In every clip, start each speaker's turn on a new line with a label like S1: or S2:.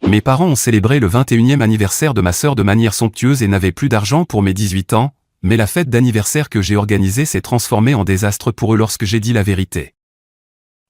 S1: Mes parents ont célébré le 21e anniversaire de ma sœur de manière somptueuse et n'avaient plus d'argent pour mes 18 ans, mais la fête d'anniversaire que j'ai organisée s'est transformée en désastre pour eux lorsque j'ai dit la vérité.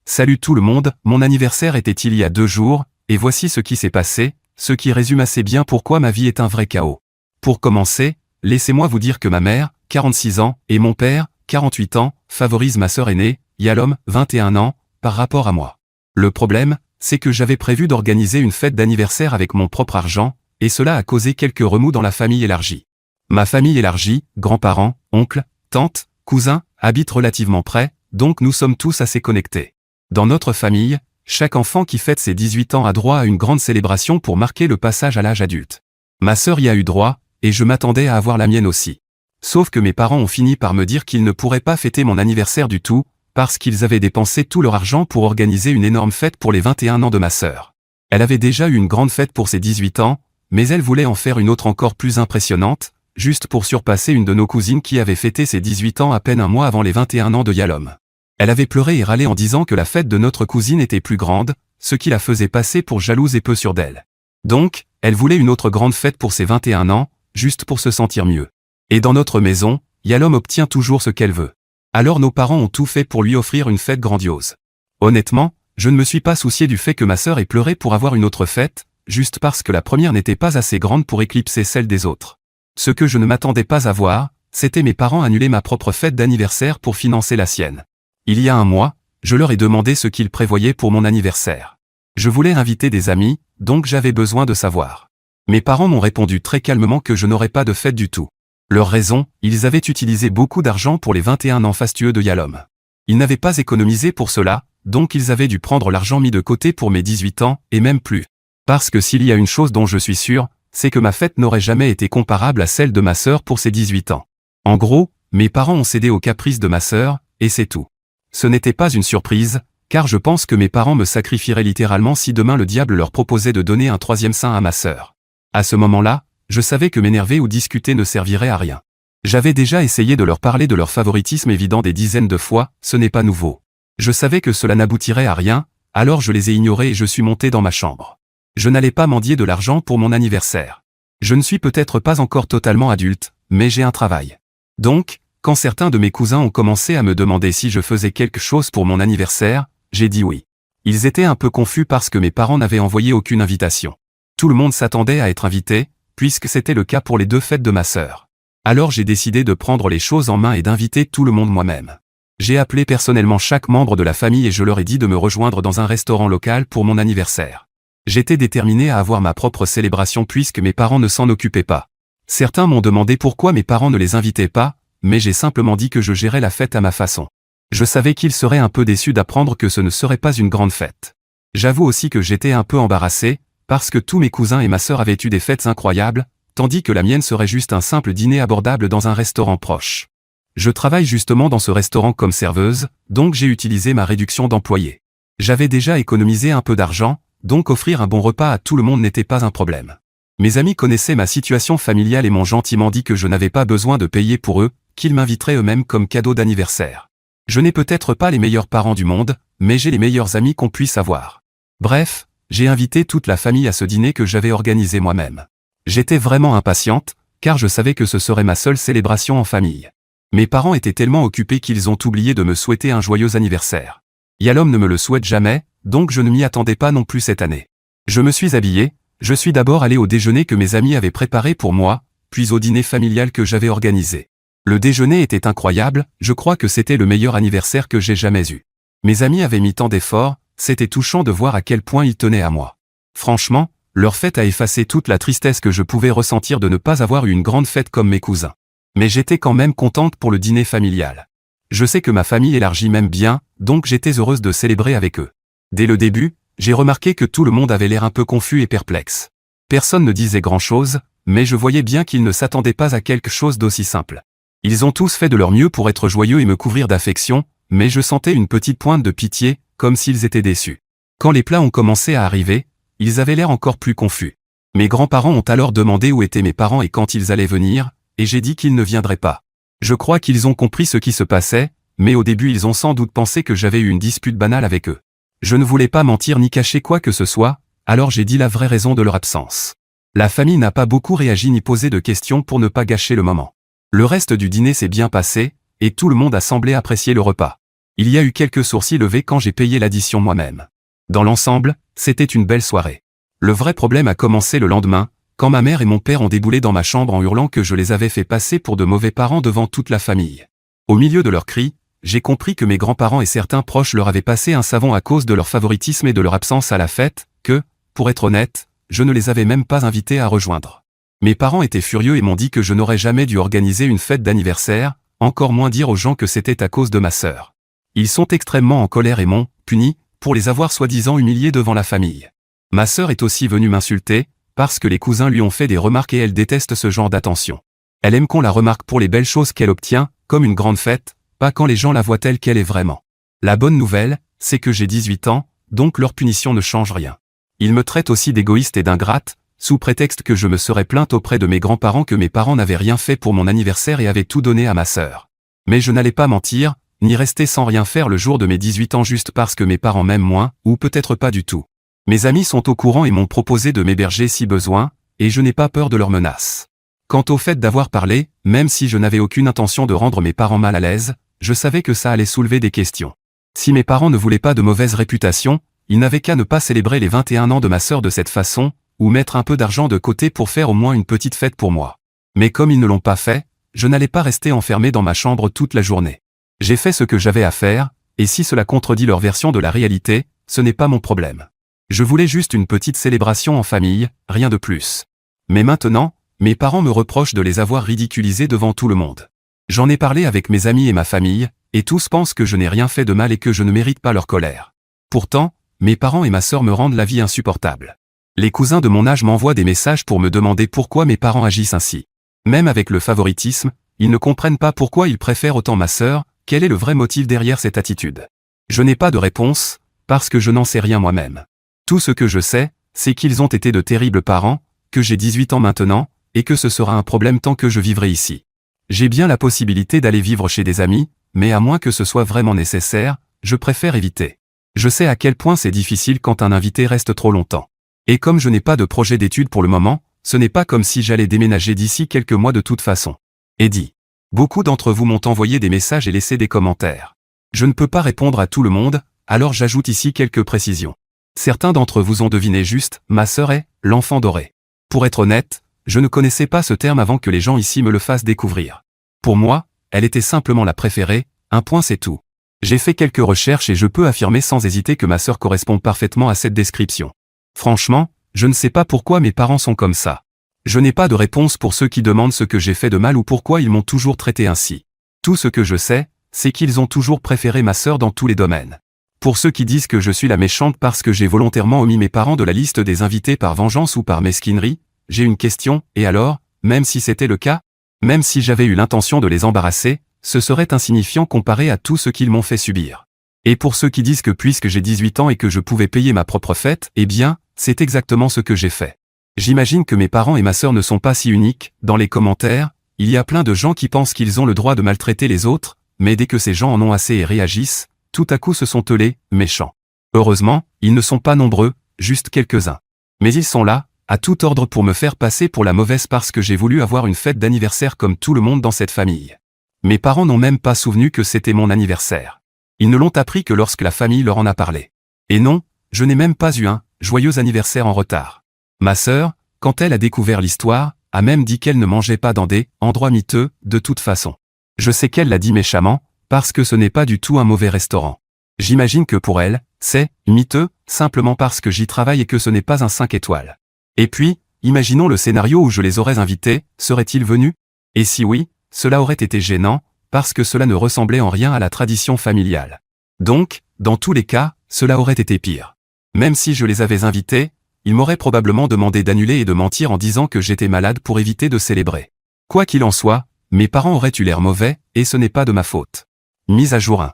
S1: Salut tout le monde, mon anniversaire était il y a 2 jours, et voici ce qui s'est passé, ce qui résume assez bien pourquoi ma vie est un vrai chaos. Pour commencer, laissez-moi vous dire que ma mère, 46 ans, et mon père, 48 ans, favorisent ma sœur aînée, Yalom, 21 ans, par rapport à moi. Le problème, c'est que j'avais prévu d'organiser une fête d'anniversaire avec mon propre argent, et cela a causé quelques remous dans la famille élargie. Ma famille élargie, grands-parents, oncles, tantes, cousins, habitent relativement près, donc nous sommes tous assez connectés. Dans notre famille, chaque enfant qui fête ses 18 ans a droit à une grande célébration pour marquer le passage à l'âge adulte. Ma sœur y a eu droit, et je m'attendais à avoir la mienne aussi. Sauf que mes parents ont fini par me dire qu'ils ne pourraient pas fêter mon anniversaire du tout, parce qu'ils avaient dépensé tout leur argent pour organiser une énorme fête pour les 21 ans de ma sœur. Elle avait déjà eu une grande fête pour ses 18 ans, mais elle voulait en faire une autre encore plus impressionnante, juste pour surpasser une de nos cousines qui avait fêté ses 18 ans à peine un mois avant les 21 ans de Yalom. Elle avait pleuré et râlé en disant que la fête de notre cousine était plus grande, ce qui la faisait passer pour jalouse et peu sûre d'elle. Donc, elle voulait une autre grande fête pour ses 21 ans, juste pour se sentir mieux. Et dans notre maison, Yalom obtient toujours ce qu'elle veut. Alors nos parents ont tout fait pour lui offrir une fête grandiose. Honnêtement, je ne me suis pas soucié du fait que ma sœur ait pleuré pour avoir une autre fête, juste parce que la première n'était pas assez grande pour éclipser celle des autres. Ce que je ne m'attendais pas à voir, c'était mes parents annuler ma propre fête d'anniversaire pour financer la sienne. Il y a un mois, je leur ai demandé ce qu'ils prévoyaient pour mon anniversaire. Je voulais inviter des amis, donc j'avais besoin de savoir. Mes parents m'ont répondu très calmement que je n'aurais pas de fête du tout. Leur raison, ils avaient utilisé beaucoup d'argent pour les 21 ans fastueux de Yalom. Ils n'avaient pas économisé pour cela, donc ils avaient dû prendre l'argent mis de côté pour mes 18 ans, et même plus. Parce que s'il y a une chose dont je suis sûr, c'est que ma fête n'aurait jamais été comparable à celle de ma sœur pour ses 18 ans. En gros, mes parents ont cédé aux caprices de ma sœur, et c'est tout. Ce n'était pas une surprise, car je pense que mes parents me sacrifieraient littéralement si demain le diable leur proposait de donner un 3e sein à ma sœur. À ce moment-là, je savais que m'énerver ou discuter ne servirait à rien. J'avais déjà essayé de leur parler de leur favoritisme évident des dizaines de fois, ce n'est pas nouveau. Je savais que cela n'aboutirait à rien, alors je les ai ignorés et je suis monté dans ma chambre. Je n'allais pas mendier de l'argent pour mon anniversaire. Je ne suis peut-être pas encore totalement adulte, mais j'ai un travail. Donc, quand certains de mes cousins ont commencé à me demander si je faisais quelque chose pour mon anniversaire, j'ai dit oui. Ils étaient un peu confus parce que mes parents n'avaient envoyé aucune invitation. Tout le monde s'attendait à être invité, puisque c'était le cas pour les 2 fêtes de ma sœur. Alors j'ai décidé de prendre les choses en main et d'inviter tout le monde moi-même. J'ai appelé personnellement chaque membre de la famille et je leur ai dit de me rejoindre dans un restaurant local pour mon anniversaire. J'étais déterminé à avoir ma propre célébration puisque mes parents ne s'en occupaient pas. Certains m'ont demandé pourquoi mes parents ne les invitaient pas, mais j'ai simplement dit que je gérais la fête à ma façon. Je savais qu'ils seraient un peu déçus d'apprendre que ce ne serait pas une grande fête. J'avoue aussi que j'étais un peu embarrassé, parce que tous mes cousins et ma sœur avaient eu des fêtes incroyables, tandis que la mienne serait juste un simple dîner abordable dans un restaurant proche. Je travaille justement dans ce restaurant comme serveuse, donc j'ai utilisé ma réduction d'employés. J'avais déjà économisé un peu d'argent, donc offrir un bon repas à tout le monde n'était pas un problème. Mes amis connaissaient ma situation familiale et m'ont gentiment dit que je n'avais pas besoin de payer pour eux, qu'ils m'inviteraient eux-mêmes comme cadeau d'anniversaire. Je n'ai peut-être pas les meilleurs parents du monde, mais j'ai les meilleurs amis qu'on puisse avoir. Bref, j'ai invité toute la famille à ce dîner que j'avais organisé moi-même. J'étais vraiment impatiente, car je savais que ce serait ma seule célébration en famille. Mes parents étaient tellement occupés qu'ils ont oublié de me souhaiter un joyeux anniversaire. Yalom ne me le souhaite jamais, donc je ne m'y attendais pas non plus cette année. Je me suis habillé, je suis d'abord allé au déjeuner que mes amis avaient préparé pour moi, puis au dîner familial que j'avais organisé. Le déjeuner était incroyable, je crois que c'était le meilleur anniversaire que j'ai jamais eu. Mes amis avaient mis tant d'efforts, c'était touchant de voir à quel point ils tenaient à moi. Franchement, leur fête a effacé toute la tristesse que je pouvais ressentir de ne pas avoir eu une grande fête comme mes cousins. Mais j'étais quand même contente pour le dîner familial. Je sais que ma famille élargie m'aime bien, donc j'étais heureuse de célébrer avec eux. Dès le début, j'ai remarqué que tout le monde avait l'air un peu confus et perplexe. Personne ne disait grand-chose, mais je voyais bien qu'ils ne s'attendaient pas à quelque chose d'aussi simple. Ils ont tous fait de leur mieux pour être joyeux et me couvrir d'affection, mais je sentais une petite pointe de pitié, comme s'ils étaient déçus. Quand les plats ont commencé à arriver, ils avaient l'air encore plus confus. Mes grands-parents ont alors demandé où étaient mes parents et quand ils allaient venir, et j'ai dit qu'ils ne viendraient pas. Je crois qu'ils ont compris ce qui se passait, mais au début ils ont sans doute pensé que j'avais eu une dispute banale avec eux. Je ne voulais pas mentir ni cacher quoi que ce soit, Alors j'ai dit la vraie raison de leur absence. La famille n'a pas beaucoup réagi ni posé de questions pour ne pas gâcher le moment. Le reste du dîner s'est bien passé, et tout le monde a semblé apprécier le repas. Il y a eu quelques sourcils levés quand j'ai payé l'addition moi-même. Dans l'ensemble, c'était une belle soirée. Le vrai problème a commencé le lendemain, quand ma mère et mon père ont déboulé dans ma chambre en hurlant que je les avais fait passer pour de mauvais parents devant toute la famille. Au milieu de leurs cris, j'ai compris que mes grands-parents et certains proches leur avaient passé un savon à cause de leur favoritisme et de leur absence à la fête, que, pour être honnête, je ne les avais même pas invités à rejoindre. Mes parents étaient furieux et m'ont dit que je n'aurais jamais dû organiser une fête d'anniversaire, encore moins dire aux gens que c'était à cause de ma sœur. Ils sont extrêmement en colère et m'ont puni pour les avoir soi-disant humiliés devant la famille. Ma sœur est aussi venue m'insulter, parce que les cousins lui ont fait des remarques et elle déteste ce genre d'attention. Elle aime qu'on la remarque pour les belles choses qu'elle obtient, comme une grande fête, pas quand les gens la voient telle qu'elle est vraiment. La bonne nouvelle, c'est que j'ai 18 ans, donc leur punition ne change rien. Ils me traitent aussi d'égoïste et d'ingrate, sous prétexte que je me serais plainte auprès de mes grands-parents que mes parents n'avaient rien fait pour mon anniversaire et avaient tout donné à ma sœur. Mais je n'allais pas mentir, ni rester sans rien faire le jour de mes 18 ans juste parce que mes parents m'aiment moins, ou peut-être pas du tout. Mes amis sont au courant et m'ont proposé de m'héberger si besoin, et je n'ai pas peur de leurs menaces. Quant au fait d'avoir parlé, même si je n'avais aucune intention de rendre mes parents mal à l'aise, je savais que ça allait soulever des questions. Si mes parents ne voulaient pas de mauvaise réputation, ils n'avaient qu'à ne pas célébrer les 21 ans de ma sœur de cette façon, ou mettre un peu d'argent de côté pour faire au moins une petite fête pour moi. Mais comme ils ne l'ont pas fait, je n'allais pas rester enfermé dans ma chambre toute la journée. J'ai fait ce que j'avais à faire, et si cela contredit leur version de la réalité, ce n'est pas mon problème. Je voulais juste une petite célébration en famille, rien de plus. Mais maintenant, mes parents me reprochent de les avoir ridiculisés devant tout le monde. J'en ai parlé avec mes amis et ma famille, et tous pensent que je n'ai rien fait de mal et que je ne mérite pas leur colère. Pourtant, mes parents et ma sœur me rendent la vie insupportable. Les cousins de mon âge m'envoient des messages pour me demander pourquoi mes parents agissent ainsi. Même avec le favoritisme, ils ne comprennent pas pourquoi ils préfèrent autant ma sœur, quel est le vrai motif derrière cette attitude. Je n'ai pas de réponse, parce que je n'en sais rien moi-même. Tout ce que je sais, c'est qu'ils ont été de terribles parents, que j'ai 18 ans maintenant, et que ce sera un problème tant que je vivrai ici. J'ai bien la possibilité d'aller vivre chez des amis, mais à moins que ce soit vraiment nécessaire, je préfère éviter. Je sais à quel point c'est difficile quand un invité reste trop longtemps. Et comme je n'ai pas de projet d'études pour le moment, ce n'est pas comme si j'allais déménager d'ici quelques mois de toute façon. Eddie. Beaucoup d'entre vous m'ont envoyé des messages et laissé des commentaires. Je ne peux pas répondre à tout le monde, alors j'ajoute ici quelques précisions. Certains d'entre vous ont deviné juste, ma sœur est l'enfant doré. Pour être honnête, je ne connaissais pas ce terme avant que les gens ici me le fassent découvrir. Pour moi, elle était simplement la préférée, un point c'est tout. J'ai fait quelques recherches et je peux affirmer sans hésiter que ma sœur correspond parfaitement à cette description. Franchement, je ne sais pas pourquoi mes parents sont comme ça. Je n'ai pas de réponse pour ceux qui demandent ce que j'ai fait de mal ou pourquoi ils m'ont toujours traité ainsi. Tout ce que je sais, c'est qu'ils ont toujours préféré ma sœur dans tous les domaines. Pour ceux qui disent que je suis la méchante parce que j'ai volontairement omis mes parents de la liste des invités par vengeance ou par mesquinerie, j'ai une question, et alors, même si c'était le cas, même si j'avais eu l'intention de les embarrasser, ce serait insignifiant comparé à tout ce qu'ils m'ont fait subir. Et pour ceux qui disent que puisque j'ai 18 ans et que je pouvais payer ma propre fête, eh bien, c'est exactement ce que j'ai fait. J'imagine que mes parents et ma sœur ne sont pas si uniques, dans les commentaires, il y a plein de gens qui pensent qu'ils ont le droit de maltraiter les autres, mais dès que ces gens en ont assez et réagissent, tout à coup ce sont eux les méchants. Heureusement, ils ne sont pas nombreux, juste quelques-uns. Mais ils sont là, à tout ordre pour me faire passer pour la mauvaise parce que j'ai voulu avoir une fête d'anniversaire comme tout le monde dans cette famille. Mes parents n'ont même pas souvenu que c'était mon anniversaire. Ils ne l'ont appris que lorsque la famille leur en a parlé. Et non, je n'ai même pas eu un joyeux anniversaire en retard. Ma sœur, quand elle a découvert l'histoire, a même dit qu'elle ne mangeait pas dans des endroits miteux, de toute façon. Je sais qu'elle l'a dit méchamment, parce que ce n'est pas du tout un mauvais restaurant. J'imagine que pour elle, c'est miteux, simplement parce que j'y travaille et que ce n'est pas un 5 étoiles. Et puis, imaginons le scénario où je les aurais invités, seraient-ils venus? Et si oui, cela aurait été gênant, parce que cela ne ressemblait en rien à la tradition familiale. Donc, dans tous les cas, cela aurait été pire. Même si je les avais invités, ils m'auraient probablement demandé d'annuler et de mentir en disant que j'étais malade pour éviter de célébrer. Quoi qu'il en soit, mes parents auraient eu l'air mauvais, et ce n'est pas de ma faute. Mise à jour 1.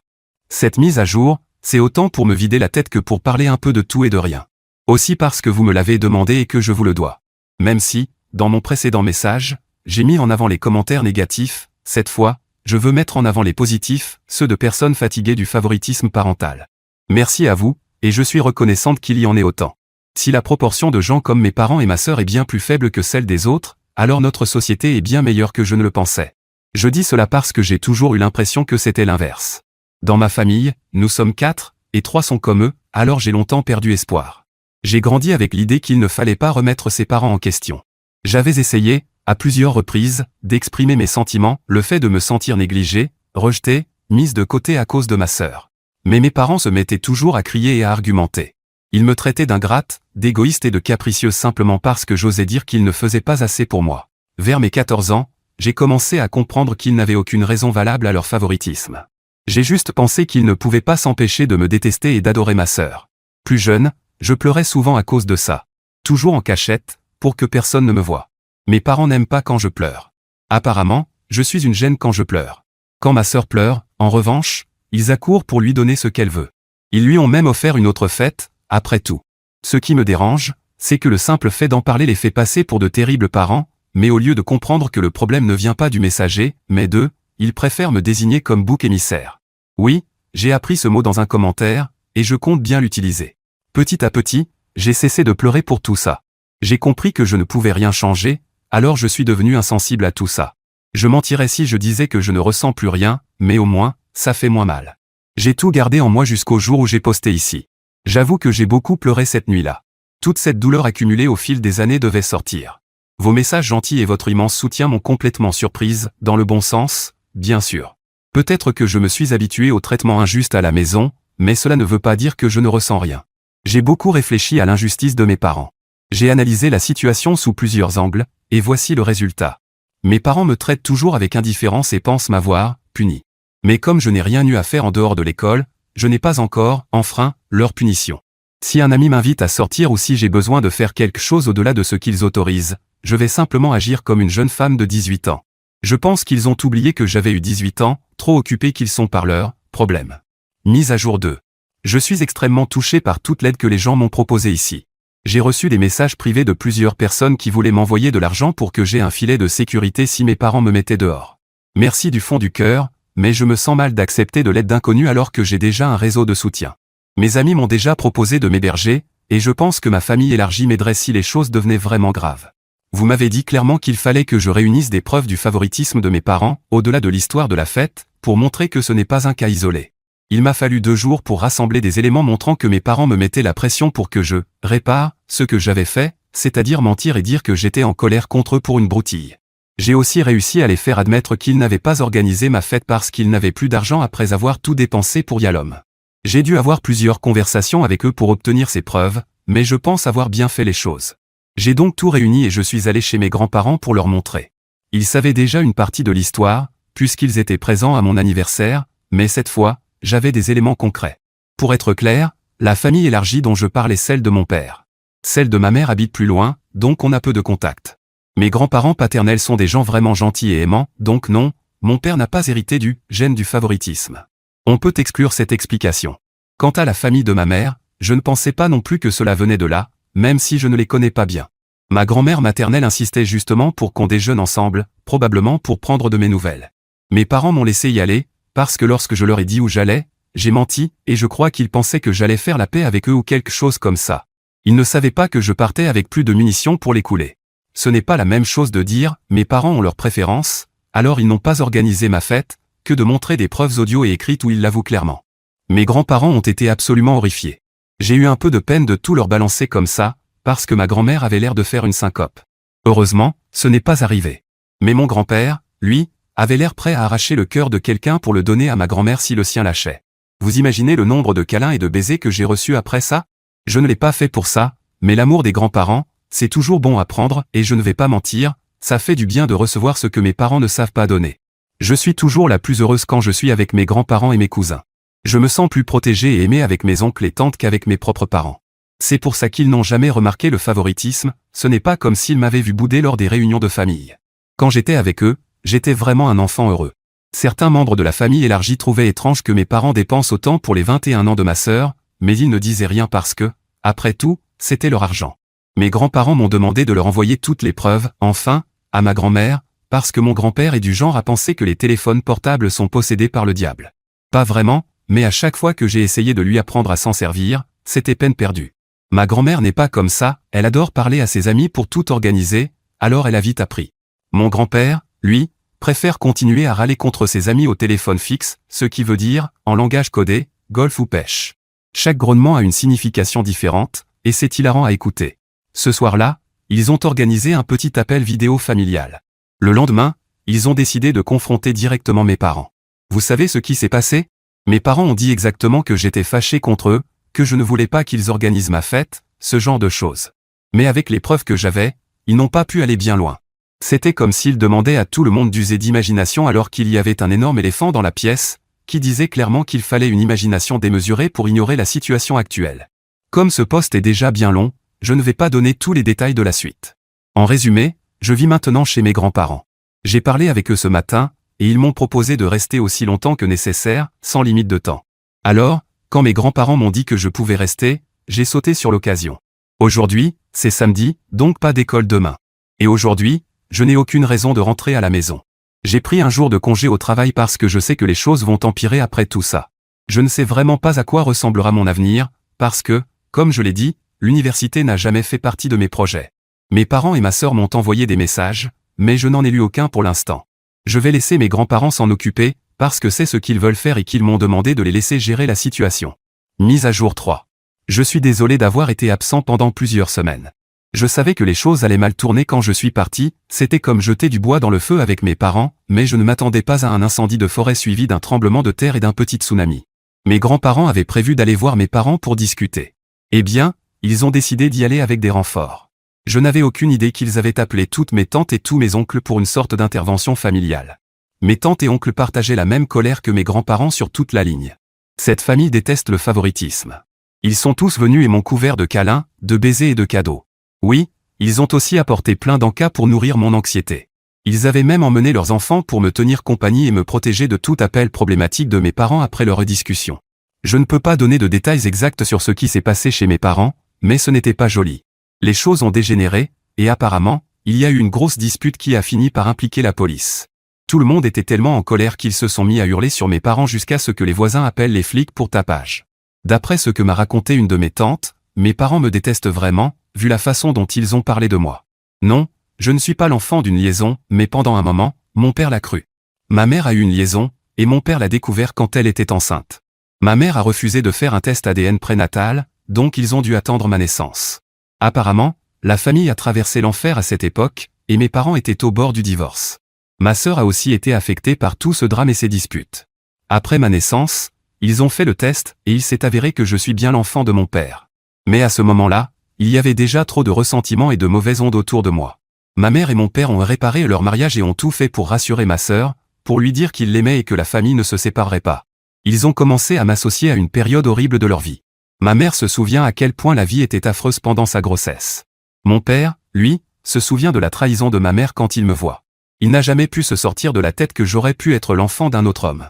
S1: Cette mise à jour, c'est autant pour me vider la tête que pour parler un peu de tout et de rien. Aussi parce que vous me l'avez demandé et que je vous le dois. Même si, dans mon précédent message, j'ai mis en avant les commentaires négatifs, cette fois, je veux mettre en avant les positifs, ceux de personnes fatiguées du favoritisme parental. Merci à vous, et je suis reconnaissante qu'il y en ait autant. Si la proportion de gens comme mes parents et ma sœur est bien plus faible que celle des autres, alors notre société est bien meilleure que je ne le pensais. Je dis cela parce que j'ai toujours eu l'impression que c'était l'inverse. Dans ma famille, nous sommes 4, et 3 sont comme eux, alors j'ai longtemps perdu espoir. J'ai grandi avec l'idée qu'il ne fallait pas remettre ses parents en question. J'avais essayé, à plusieurs reprises, d'exprimer mes sentiments, le fait de me sentir négligé, rejeté, mise de côté à cause de ma sœur. Mais mes parents se mettaient toujours à crier et à argumenter. Ils me traitaient d'ingrate, d'égoïste et de capricieuse simplement parce que j'osais dire qu'ils ne faisaient pas assez pour moi. Vers mes 14 ans, j'ai commencé à comprendre qu'ils n'avaient aucune raison valable à leur favoritisme. J'ai juste pensé qu'ils ne pouvaient pas s'empêcher de me détester et d'adorer ma sœur. Plus jeune, je pleurais souvent à cause de ça. Toujours en cachette, pour que personne ne me voie. Mes parents n'aiment pas quand je pleure. Apparemment, je suis une gêne quand je pleure. Quand ma sœur pleure, en revanche, ils accourent pour lui donner ce qu'elle veut. Ils lui ont même offert une autre fête, après tout. Ce qui me dérange, c'est que le simple fait d'en parler les fait passer pour de terribles parents, mais au lieu de comprendre que le problème ne vient pas du messager, mais d'eux, ils préfèrent me désigner comme bouc émissaire. Oui, j'ai appris ce mot dans un commentaire, et je compte bien l'utiliser. Petit à petit, j'ai cessé de pleurer pour tout ça. J'ai compris que je ne pouvais rien changer, alors je suis devenu insensible à tout ça. Je mentirais si je disais que je ne ressens plus rien, mais au moins, ça fait moins mal. J'ai tout gardé en moi jusqu'au jour où j'ai posté ici. J'avoue que j'ai beaucoup pleuré cette nuit-là. Toute cette douleur accumulée au fil des années devait sortir. Vos messages gentils et votre immense soutien m'ont complètement surprise, dans le bon sens, bien sûr. Peut-être que je me suis habitué au traitement injuste à la maison, mais cela ne veut pas dire que je ne ressens rien. J'ai beaucoup réfléchi à l'injustice de mes parents. J'ai analysé la situation sous plusieurs angles, et voici le résultat. Mes parents me traitent toujours avec indifférence et pensent m'avoir puni. Mais comme je n'ai rien eu à faire en dehors de l'école, je n'ai pas encore enfreint leur punition. Si un ami m'invite à sortir ou si j'ai besoin de faire quelque chose au-delà de ce qu'ils autorisent, je vais simplement agir comme une jeune femme de 18 ans. Je pense qu'ils ont oublié que j'avais eu 18 ans, trop occupés qu'ils sont par leurs problèmes. Mise à jour 2. Je suis extrêmement touché par toute l'aide que les gens m'ont proposée ici. J'ai reçu des messages privés de plusieurs personnes qui voulaient m'envoyer de l'argent pour que j'aie un filet de sécurité si mes parents me mettaient dehors. Merci du fond du cœur, mais je me sens mal d'accepter de l'aide d'inconnus alors que j'ai déjà un réseau de soutien. Mes amis m'ont déjà proposé de m'héberger, et je pense que ma famille élargie m'aiderait si les choses devenaient vraiment graves. Vous m'avez dit clairement qu'il fallait que je réunisse des preuves du favoritisme de mes parents, au-delà de l'histoire de la fête, pour montrer que ce n'est pas un cas isolé. Il m'a fallu 2 jours pour rassembler des éléments montrant que mes parents me mettaient la pression pour que je répare ce que j'avais fait, c'est-à-dire mentir et dire que j'étais en colère contre eux pour une broutille. J'ai aussi réussi à les faire admettre qu'ils n'avaient pas organisé ma fête parce qu'ils n'avaient plus d'argent après avoir tout dépensé pour Yalom. J'ai dû avoir plusieurs conversations avec eux pour obtenir ces preuves, mais je pense avoir bien fait les choses. J'ai donc tout réuni et je suis allé chez mes grands-parents pour leur montrer. Ils savaient déjà une partie de l'histoire, puisqu'ils étaient présents à mon anniversaire, mais cette fois, j'avais des éléments concrets. Pour être clair, la famille élargie dont je parle est celle de mon père. Celle de ma mère habite plus loin, donc on a peu de contact. Mes grands-parents paternels sont des gens vraiment gentils et aimants, donc non, mon père n'a pas hérité du gène du favoritisme. On peut exclure cette explication. Quant à la famille de ma mère, je ne pensais pas non plus que cela venait de là, même si je ne les connais pas bien. Ma grand-mère maternelle insistait justement pour qu'on déjeune ensemble, probablement pour prendre de mes nouvelles. Mes parents m'ont laissé y aller, parce que lorsque je leur ai dit où j'allais, j'ai menti, et je crois qu'ils pensaient que j'allais faire la paix avec eux ou quelque chose comme ça. Ils ne savaient pas que je partais avec plus de munitions pour les couler. Ce n'est pas la même chose de dire « mes parents ont leurs préférences », alors ils n'ont pas organisé ma fête, que de montrer des preuves audio et écrites où ils l'avouent clairement. Mes grands-parents ont été absolument horrifiés. J'ai eu un peu de peine de tout leur balancer comme ça, parce que ma grand-mère avait l'air de faire une syncope. Heureusement, ce n'est pas arrivé. Mais mon grand-père, lui, avait l'air prêt à arracher le cœur de quelqu'un pour le donner à ma grand-mère si le sien lâchait. Vous imaginez le nombre de câlins et de baisers que j'ai reçus après ça? Je ne l'ai pas fait pour ça, mais l'amour des grands-parents, c'est toujours bon à prendre et je ne vais pas mentir, ça fait du bien de recevoir ce que mes parents ne savent pas donner. Je suis toujours la plus heureuse quand je suis avec mes grands-parents et mes cousins. Je me sens plus protégée et aimée avec mes oncles et tantes qu'avec mes propres parents. C'est pour ça qu'ils n'ont jamais remarqué le favoritisme, ce n'est pas comme s'ils m'avaient vu bouder lors des réunions de famille. Quand j'étais avec eux, j'étais vraiment un enfant heureux. Certains membres de la famille élargie trouvaient étrange que mes parents dépensent autant pour les 21 ans de ma sœur, mais ils ne disaient rien parce que, après tout, c'était leur argent. Mes grands-parents m'ont demandé de leur envoyer toutes les preuves, enfin, à ma grand-mère, parce que mon grand-père est du genre à penser que les téléphones portables sont possédés par le diable. Pas vraiment, mais à chaque fois que j'ai essayé de lui apprendre à s'en servir, c'était peine perdue. Ma grand-mère n'est pas comme ça, elle adore parler à ses amis pour tout organiser, alors elle a vite appris. Mon grand-père, lui, préfère continuer à râler contre ses amis au téléphone fixe, ce qui veut dire, en langage codé, golf ou pêche. Chaque grognement a une signification différente, et c'est hilarant à écouter. Ce soir-là, ils ont organisé un petit appel vidéo familial. Le lendemain, ils ont décidé de confronter directement mes parents. Vous savez ce qui s'est passé? Mes parents ont dit exactement que j'étais fâché contre eux, que je ne voulais pas qu'ils organisent ma fête, ce genre de choses. Mais avec les preuves que j'avais, ils n'ont pas pu aller bien loin. C'était comme s'ils demandaient à tout le monde d'user d'imagination alors qu'il y avait un énorme éléphant dans la pièce, qui disait clairement qu'il fallait une imagination démesurée pour ignorer la situation actuelle. Comme ce post est déjà bien long, je ne vais pas donner tous les détails de la suite. En résumé, je vis maintenant chez mes grands-parents. J'ai parlé avec eux ce matin, et ils m'ont proposé de rester aussi longtemps que nécessaire, sans limite de temps. Alors, quand mes grands-parents m'ont dit que je pouvais rester, j'ai sauté sur l'occasion. Aujourd'hui, c'est samedi, donc pas d'école demain. Et aujourd'hui, je n'ai aucune raison de rentrer à la maison. J'ai pris un jour de congé au travail parce que je sais que les choses vont empirer après tout ça. Je ne sais vraiment pas à quoi ressemblera mon avenir, parce que, comme je l'ai dit, l'université n'a jamais fait partie de mes projets. Mes parents et ma sœur m'ont envoyé des messages, mais je n'en ai lu aucun pour l'instant. Je vais laisser mes grands-parents s'en occuper, parce que c'est ce qu'ils veulent faire et qu'ils m'ont demandé de les laisser gérer la situation. Mise à jour 3. Je suis désolé d'avoir été absent pendant plusieurs semaines. Je savais que les choses allaient mal tourner quand je suis parti, c'était comme jeter du bois dans le feu avec mes parents, mais je ne m'attendais pas à un incendie de forêt suivi d'un tremblement de terre et d'un petit tsunami. Mes grands-parents avaient prévu d'aller voir mes parents pour discuter. Eh bien, ils ont décidé d'y aller avec des renforts. Je n'avais aucune idée qu'ils avaient appelé toutes mes tantes et tous mes oncles pour une sorte d'intervention familiale. Mes tantes et oncles partageaient la même colère que mes grands-parents sur toute la ligne. Cette famille déteste le favoritisme. Ils sont tous venus et m'ont couvert de câlins, de baisers et de cadeaux. Oui, ils ont aussi apporté plein d'encas pour nourrir mon anxiété. Ils avaient même emmené leurs enfants pour me tenir compagnie et me protéger de tout appel problématique de mes parents après leur discussion. Je ne peux pas donner de détails exacts sur ce qui s'est passé chez mes parents, mais ce n'était pas joli. Les choses ont dégénéré, et apparemment, il y a eu une grosse dispute qui a fini par impliquer la police. Tout le monde était tellement en colère qu'ils se sont mis à hurler sur mes parents jusqu'à ce que les voisins appellent les flics pour tapage. D'après ce que m'a raconté une de mes tantes, mes parents me détestent vraiment, vu la façon dont ils ont parlé de moi. Non, je ne suis pas l'enfant d'une liaison, mais pendant un moment, mon père l'a cru. Ma mère a eu une liaison, et mon père l'a découvert quand elle était enceinte. Ma mère a refusé de faire un test ADN prénatal, donc ils ont dû attendre ma naissance. Apparemment, la famille a traversé l'enfer à cette époque, et mes parents étaient au bord du divorce. Ma sœur a aussi été affectée par tout ce drame et ces disputes. Après ma naissance, ils ont fait le test, et il s'est avéré que je suis bien l'enfant de mon père. Mais à ce moment-là, il y avait déjà trop de ressentiments et de mauvaises ondes autour de moi. Ma mère et mon père ont réparé leur mariage et ont tout fait pour rassurer ma sœur, pour lui dire qu'ils l'aimaient et que la famille ne se séparerait pas. Ils ont commencé à m'associer à une période horrible de leur vie. Ma mère se souvient à quel point la vie était affreuse pendant sa grossesse. Mon père, lui, se souvient de la trahison de ma mère quand il me voit. Il n'a jamais pu se sortir de la tête que j'aurais pu être l'enfant d'un autre homme.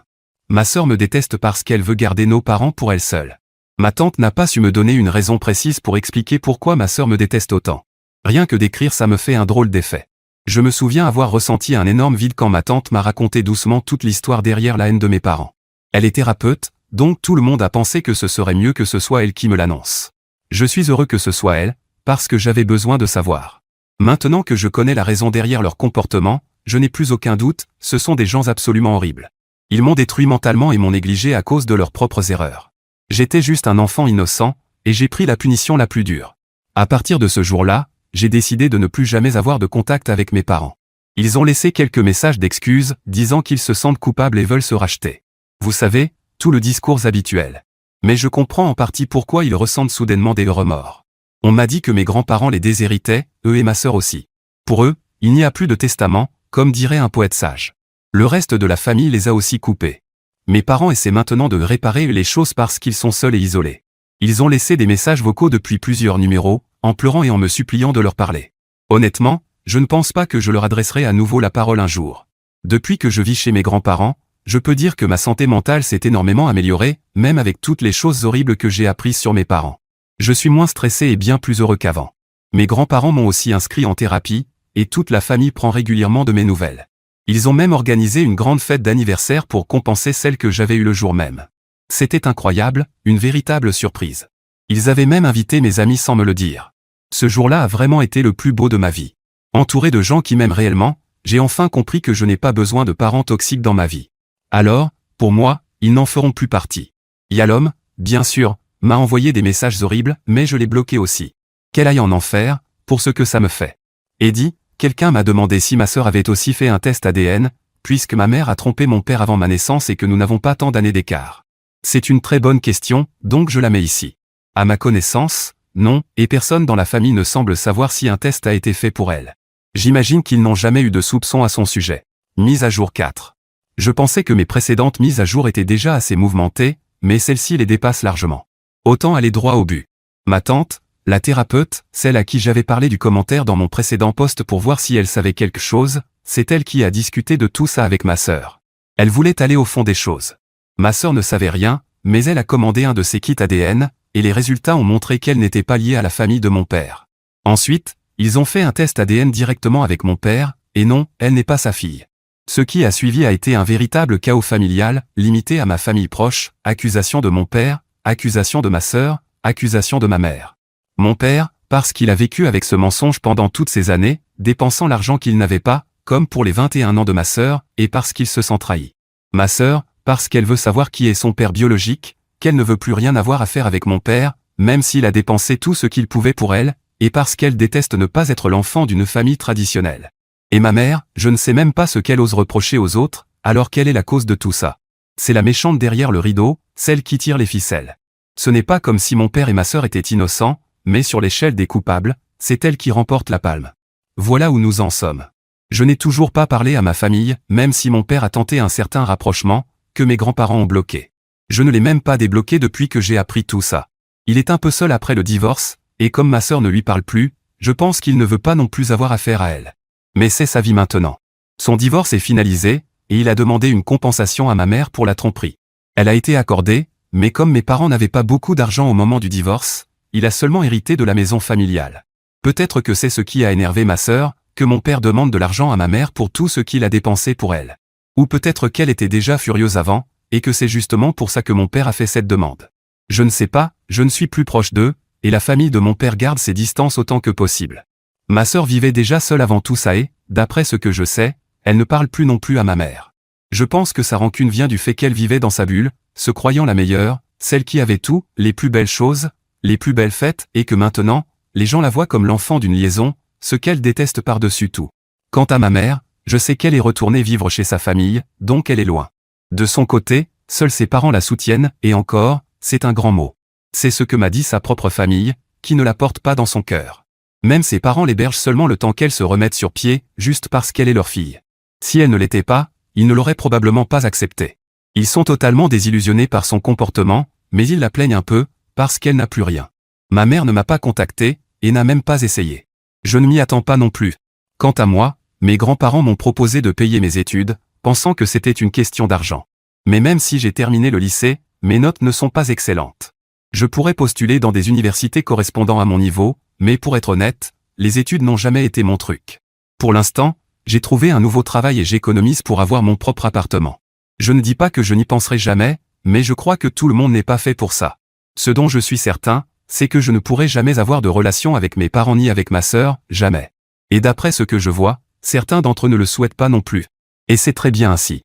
S1: Ma sœur me déteste parce qu'elle veut garder nos parents pour elle seule. Ma tante n'a pas su me donner une raison précise pour expliquer pourquoi ma sœur me déteste autant. Rien que d'écrire ça me fait un drôle d'effet. Je me souviens avoir ressenti un énorme vide quand ma tante m'a raconté doucement toute l'histoire derrière la haine de mes parents. Elle est thérapeute, donc tout le monde a pensé que ce serait mieux que ce soit elle qui me l'annonce. Je suis heureux que ce soit elle, parce que j'avais besoin de savoir. Maintenant que je connais la raison derrière leur comportement, je n'ai plus aucun doute, ce sont des gens absolument horribles. Ils m'ont détruit mentalement et m'ont négligé à cause de leurs propres erreurs. J'étais juste un enfant innocent, et j'ai pris la punition la plus dure. À partir de ce jour-là, j'ai décidé de ne plus jamais avoir de contact avec mes parents. Ils ont laissé quelques messages d'excuses, disant qu'ils se sentent coupables et veulent se racheter. Vous savez, tout le discours habituel. Mais je comprends en partie pourquoi ils ressentent soudainement des remords. On m'a dit que mes grands-parents les déshéritaient, eux et ma sœur aussi. Pour eux, il n'y a plus de testament, comme dirait un poète sage. Le reste de la famille les a aussi coupés. Mes parents essaient maintenant de réparer les choses parce qu'ils sont seuls et isolés. Ils ont laissé des messages vocaux depuis plusieurs numéros, en pleurant et en me suppliant de leur parler. Honnêtement, je ne pense pas que je leur adresserai à nouveau la parole un jour. Depuis que je vis chez mes grands-parents, je peux dire que ma santé mentale s'est énormément améliorée, même avec toutes les choses horribles que j'ai apprises sur mes parents. Je suis moins stressé et bien plus heureux qu'avant. Mes grands-parents m'ont aussi inscrit en thérapie, et toute la famille prend régulièrement de mes nouvelles. Ils ont même organisé une grande fête d'anniversaire pour compenser celle que j'avais eue le jour même. C'était incroyable, une véritable surprise. Ils avaient même invité mes amis sans me le dire. Ce jour-là a vraiment été le plus beau de ma vie. Entouré de gens qui m'aiment réellement, j'ai enfin compris que je n'ai pas besoin de parents toxiques dans ma vie. Alors, pour moi, ils n'en feront plus partie. Yalom, bien sûr, m'a envoyé des messages horribles, mais je l'ai bloqué aussi. Qu'elle aille en enfer, pour ce que ça me fait. Eddie, quelqu'un m'a demandé si ma sœur avait aussi fait un test ADN, puisque ma mère a trompé mon père avant ma naissance et que nous n'avons pas tant d'années d'écart. C'est une très bonne question, donc je la mets ici. À ma connaissance, non, et personne dans la famille ne semble savoir si un test a été fait pour elle. J'imagine qu'ils n'ont jamais eu de soupçons à son sujet. Mise à jour 4. Je pensais que mes précédentes mises à jour étaient déjà assez mouvementées, mais celle-ci les dépasse largement. Autant aller droit au but. Ma tante, la thérapeute, celle à qui j'avais parlé du commentaire dans mon précédent post pour voir si elle savait quelque chose, c'est elle qui a discuté de tout ça avec ma sœur. Elle voulait aller au fond des choses. Ma sœur ne savait rien, mais elle a commandé un de ses kits ADN, et les résultats ont montré qu'elle n'était pas liée à la famille de mon père. Ensuite, ils ont fait un test ADN directement avec mon père, et non, elle n'est pas sa fille. Ce qui a suivi a été un véritable chaos familial, limité à ma famille proche, accusation de mon père, accusation de ma sœur, accusation de ma mère. Mon père, parce qu'il a vécu avec ce mensonge pendant toutes ces années, dépensant l'argent qu'il n'avait pas, comme pour les 21 ans de ma sœur, et parce qu'il se sent trahi. Ma sœur, parce qu'elle veut savoir qui est son père biologique, qu'elle ne veut plus rien avoir à faire avec mon père, même s'il a dépensé tout ce qu'il pouvait pour elle, et parce qu'elle déteste ne pas être l'enfant d'une famille traditionnelle. Et ma mère, je ne sais même pas ce qu'elle ose reprocher aux autres, alors qu'elle est la cause de tout ça. C'est la méchante derrière le rideau, celle qui tire les ficelles. Ce n'est pas comme si mon père et ma sœur étaient innocents, mais sur l'échelle des coupables, c'est elle qui remporte la palme. Voilà où nous en sommes. Je n'ai toujours pas parlé à ma famille, même si mon père a tenté un certain rapprochement, que mes grands-parents ont bloqué. Je ne l'ai même pas débloqué depuis que j'ai appris tout ça. Il est un peu seul après le divorce, et comme ma sœur ne lui parle plus, je pense qu'il ne veut pas non plus avoir affaire à elle. Mais c'est sa vie maintenant. Son divorce est finalisé, et il a demandé une compensation à ma mère pour la tromperie. Elle a été accordée, mais comme mes parents n'avaient pas beaucoup d'argent au moment du divorce, il a seulement hérité de la maison familiale. Peut-être que c'est ce qui a énervé ma sœur, que mon père demande de l'argent à ma mère pour tout ce qu'il a dépensé pour elle. Ou peut-être qu'elle était déjà furieuse avant, et que c'est justement pour ça que mon père a fait cette demande. Je ne sais pas, je ne suis plus proche d'eux, et la famille de mon père garde ses distances autant que possible. Ma sœur vivait déjà seule avant tout ça et, d'après ce que je sais, elle ne parle plus non plus à ma mère. Je pense que sa rancune vient du fait qu'elle vivait dans sa bulle, se croyant la meilleure, celle qui avait tout, les plus belles choses, les plus belles fêtes, et que maintenant, les gens la voient comme l'enfant d'une liaison, ce qu'elle déteste par-dessus tout. Quant à ma mère, je sais qu'elle est retournée vivre chez sa famille, donc elle est loin. De son côté, seuls ses parents la soutiennent, et encore, c'est un grand mot. C'est ce que m'a dit sa propre famille, qui ne la porte pas dans son cœur. Même ses parents l'hébergent seulement le temps qu'elle se remette sur pied, juste parce qu'elle est leur fille. Si elle ne l'était pas, ils ne l'auraient probablement pas acceptée. Ils sont totalement désillusionnés par son comportement, mais ils la plaignent un peu, parce qu'elle n'a plus rien. Ma mère ne m'a pas contacté, et n'a même pas essayé. Je ne m'y attends pas non plus. Quant à moi, mes grands-parents m'ont proposé de payer mes études, pensant que c'était une question d'argent. Mais même si j'ai terminé le lycée, mes notes ne sont pas excellentes. Je pourrais postuler dans des universités correspondant à mon niveau, mais pour être honnête, les études n'ont jamais été mon truc. Pour l'instant, j'ai trouvé un nouveau travail et j'économise pour avoir mon propre appartement. Je ne dis pas que je n'y penserai jamais, mais je crois que tout le monde n'est pas fait pour ça. Ce dont je suis certain, c'est que je ne pourrai jamais avoir de relation avec mes parents ni avec ma sœur, jamais. Et d'après ce que je vois, certains d'entre eux ne le souhaitent pas non plus. Et c'est très bien ainsi.